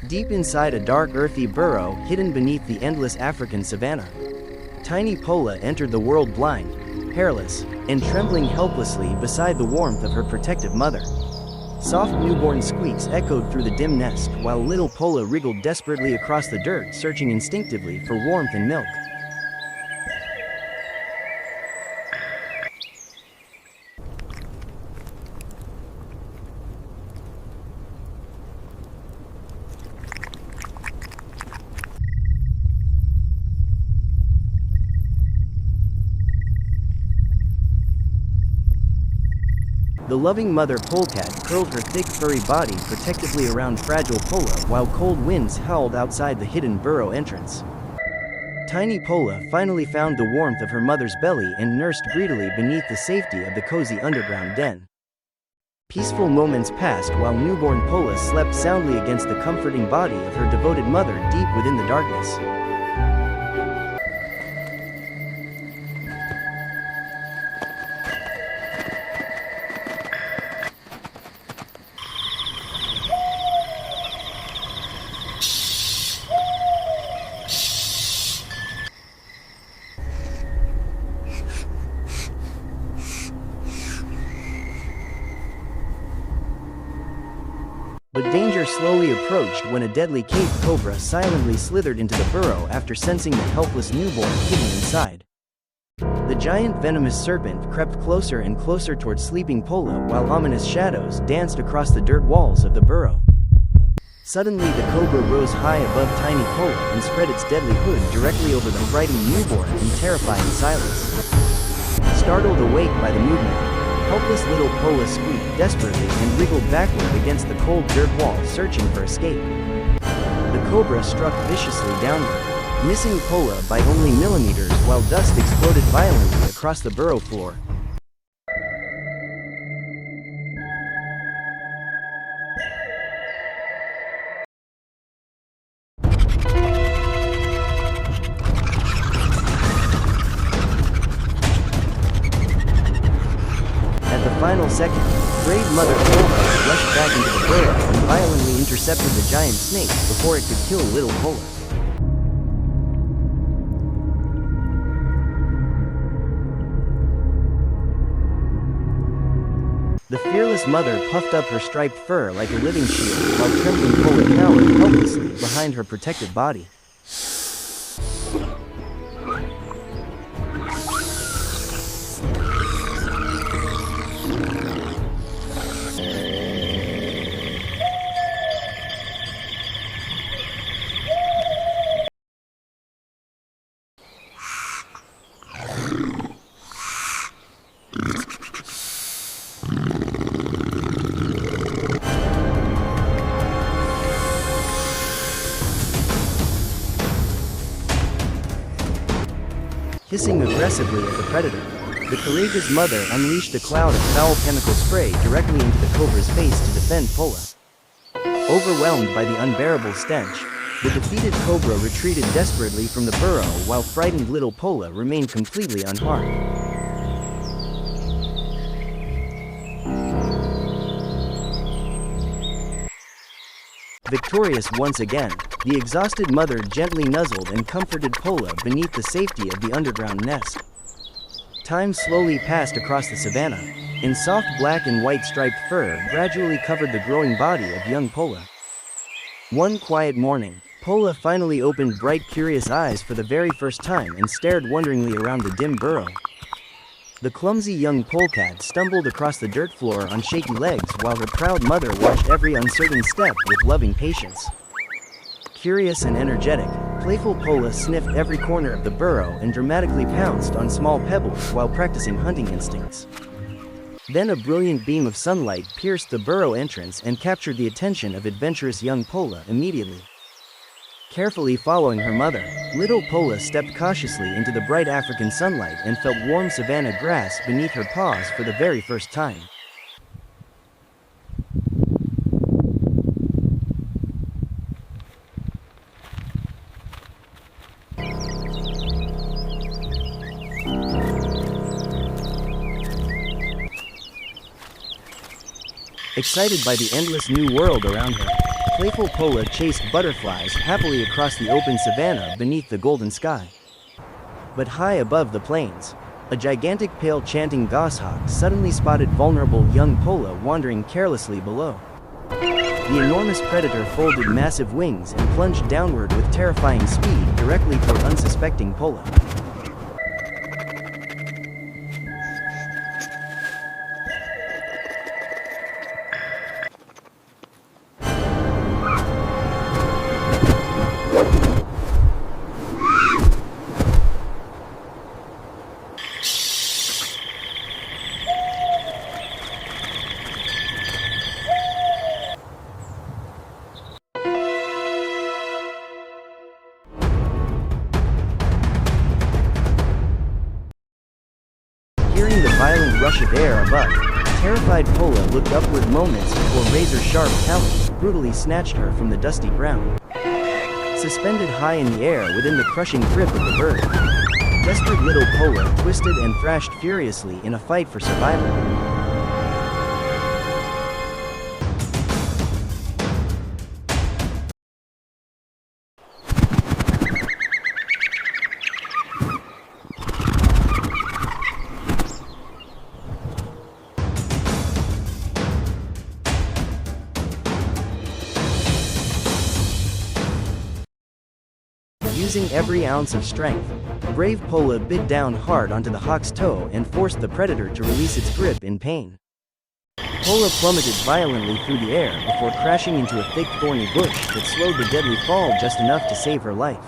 deep inside a dark earthy burrow hidden beneath the endless African savanna. Tiny Pola entered the world blind, hairless, and trembling helplessly beside the warmth of her protective mother. Soft newborn squeaks echoed through the dim nest while little Pola wriggled desperately across the dirt, searching instinctively for warmth and milk. The loving mother Polecat curled her thick furry body protectively around fragile Pola while cold winds howled outside the hidden burrow entrance. Tiny Pola finally found the warmth of her mother's belly and nursed greedily beneath the safety of the cozy underground den. Peaceful moments passed while newborn Pola slept soundly against the comforting body of her devoted mother deep within the darkness. But danger slowly approached when a deadly cave cobra silently slithered into the burrow after sensing the helpless newborn hidden inside. The giant venomous serpent crept closer and closer toward sleeping Pola while ominous shadows danced across the dirt walls of the burrow. Suddenly the cobra rose high above tiny Pola and spread its deadly hood directly over the frightened newborn in terrifying silence. Startled awake by the movement, helpless little Pola squeaked desperately and wriggled backward against the cold dirt wall, searching for escape. The cobra struck viciously downward, missing Pola by only millimeters while dust exploded violently across the burrow floor. At the final second, brave mother Polecat rushed back into the burrow and violently intercepted the giant snake before it could kill little Pola. The fearless mother puffed up her striped fur like a living shield while trembling Pola cowered helplessly behind her protected body. Hissing aggressively at the predator, the courageous mother unleashed a cloud of foul chemical spray directly into the cobra's face to defend Pola. Overwhelmed by the unbearable stench, the defeated cobra retreated desperately from the burrow while frightened little Pola remained completely unharmed. Victorious once again, the exhausted mother gently nuzzled and comforted Pola beneath the safety of the underground nest. Time slowly passed across the savanna, and soft black and white striped fur gradually covered the growing body of young Pola. One quiet morning, Pola finally opened bright, curious eyes for the very first time and stared wonderingly around the dim burrow. The clumsy young polecat stumbled across the dirt floor on shaky legs while her proud mother watched every uncertain step with loving patience. Curious and energetic, playful Pola sniffed every corner of the burrow and dramatically pounced on small pebbles while practicing hunting instincts. Then a brilliant beam of sunlight pierced the burrow entrance and captured the attention of adventurous young Pola immediately. Carefully following her mother, little Pola stepped cautiously into the bright African sunlight and felt warm savanna grass beneath her paws for the very first time. Excited by the endless new world around her, playful Pola chased butterflies happily across the open savanna beneath the golden sky. But high above the plains, a gigantic pale chanting goshawk suddenly spotted vulnerable young Pola wandering carelessly below. The enormous predator folded massive wings and plunged downward with terrifying speed directly toward unsuspecting Pola. Hearing the violent rush of air above, terrified Pola looked upward moments before razor-sharp talons brutally snatched her from the dusty ground. Suspended high in the air within the crushing grip of the bird, desperate little Pola twisted and thrashed furiously in a fight for survival. Using every ounce of strength, brave Pola bit down hard onto the hawk's toe and forced the predator to release its grip in pain. Pola plummeted violently through the air before crashing into a thick thorny bush that slowed the deadly fall just enough to save her life.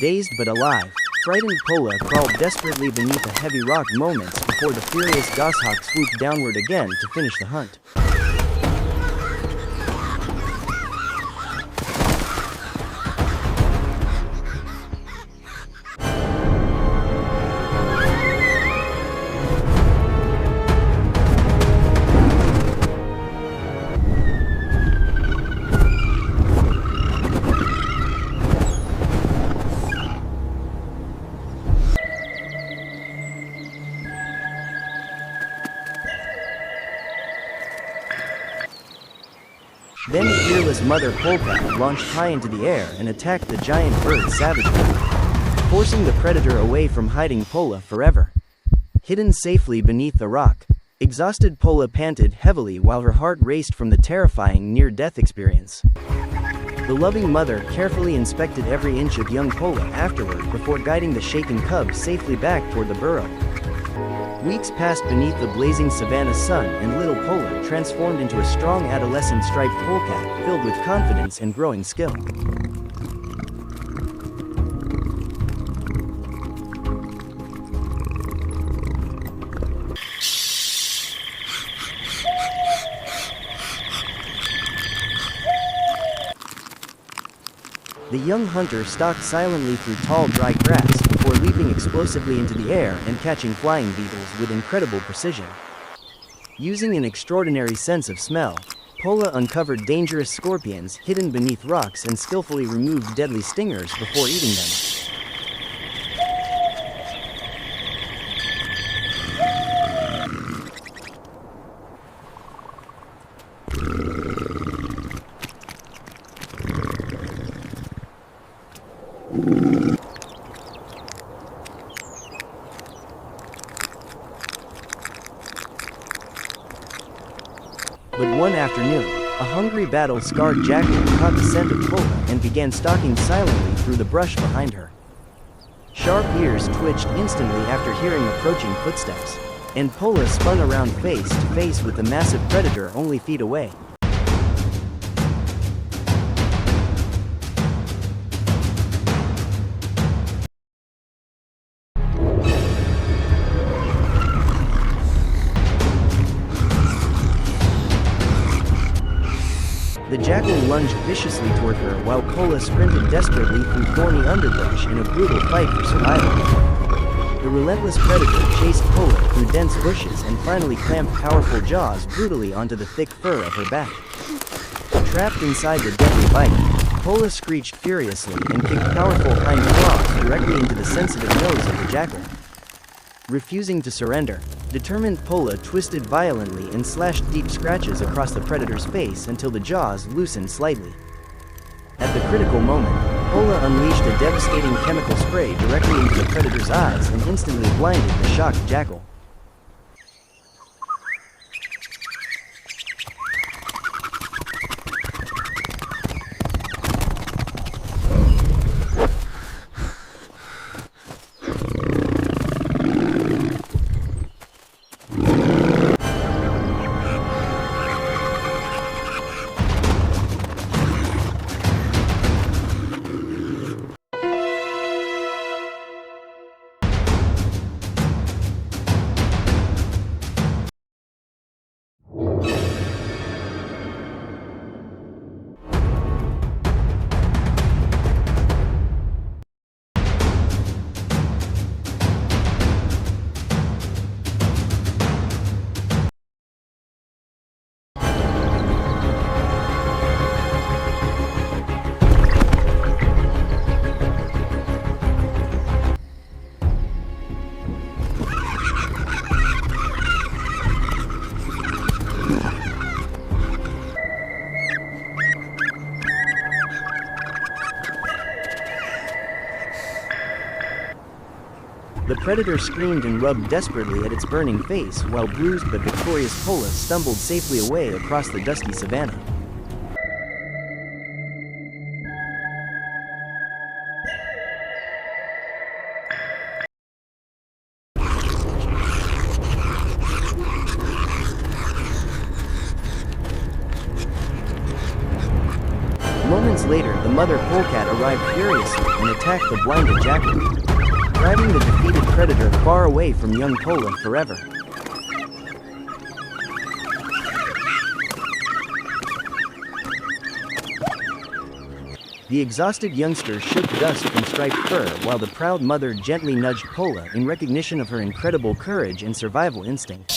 Dazed but alive, frightened Pola crawled desperately beneath a heavy rock moments before the furious goshawk swooped downward again to finish the hunt. Then fearless mother Polecat launched high into the air and attacked the giant bird savagely, forcing the predator away from hiding Pola forever. Hidden safely beneath the rock, exhausted Pola panted heavily while her heart raced from the terrifying near-death experience. The loving mother carefully inspected every inch of young Pola afterward before guiding the shaken cub safely back toward the burrow. Weeks passed beneath the blazing savanna sun and little Pola transformed into a strong adolescent striped polecat filled with confidence and growing skill. The young hunter stalked silently through tall dry grass before leaping explosively into the air and catching flying beetles with incredible precision. Using an extraordinary sense of smell, Pola uncovered dangerous scorpions hidden beneath rocks and skillfully removed deadly stingers before eating them. But one afternoon, a hungry battle-scarred jackal caught the scent of Pola and began stalking silently through the brush behind her. Sharp ears twitched instantly after hearing approaching footsteps, and Pola spun around face to face with the massive predator only feet away. The jackal lunged viciously toward her while Pola sprinted desperately through thorny underbrush in a brutal fight for survival. The relentless predator chased Pola through dense bushes and finally clamped powerful jaws brutally onto the thick fur of her back. Trapped inside the deadly bite, Pola screeched furiously and kicked powerful hind claws directly into the sensitive nose of the jackal. Refusing to surrender, Determined, Pola twisted violently and slashed deep scratches across the predator's face until the jaws loosened slightly. At the critical moment, Pola unleashed a devastating chemical spray directly into the predator's eyes and instantly blinded the shocked jackal. The predator screamed and rubbed desperately at its burning face while bruised but victorious Pola stumbled safely away across the dusty savanna. Moments later, the mother polecat arrived furiously and attacked the blinded jackal, driving the defeated predator far away from young Pola forever. The exhausted youngster shook dust from striped fur while the proud mother gently nudged Pola in recognition of her incredible courage and survival instinct.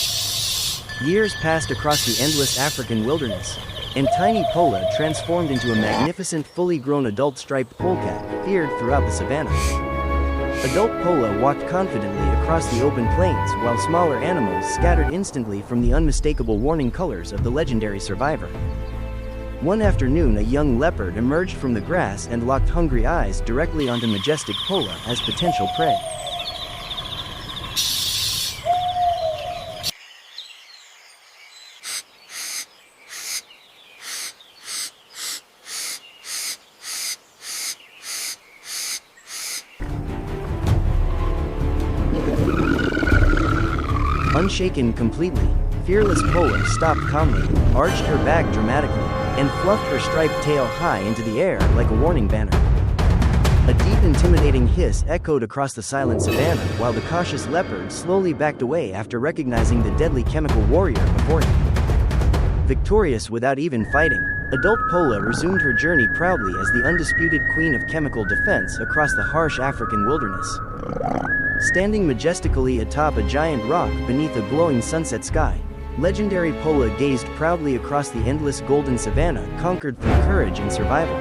Years passed across the endless African wilderness, and tiny Pola transformed into a magnificent fully grown adult striped polecat feared throughout the savannah. Adult Pola walked confidently across the open plains while smaller animals scattered instantly from the unmistakable warning colors of the legendary survivor. One afternoon, a young leopard emerged from the grass and locked hungry eyes directly onto majestic Pola as potential prey. Unshaken completely, fearless Pola stopped calmly, arched her back dramatically, and fluffed her striped tail high into the air like a warning banner. A deep, intimidating hiss echoed across the silent savanna while the cautious leopard slowly backed away after recognizing the deadly chemical warrior before him. Victorious without even fighting, adult Pola resumed her journey proudly as the undisputed queen of chemical defense across the harsh African wilderness. Standing majestically atop a giant rock beneath a glowing sunset sky, legendary Pola gazed proudly across the endless golden savanna conquered through courage and survival.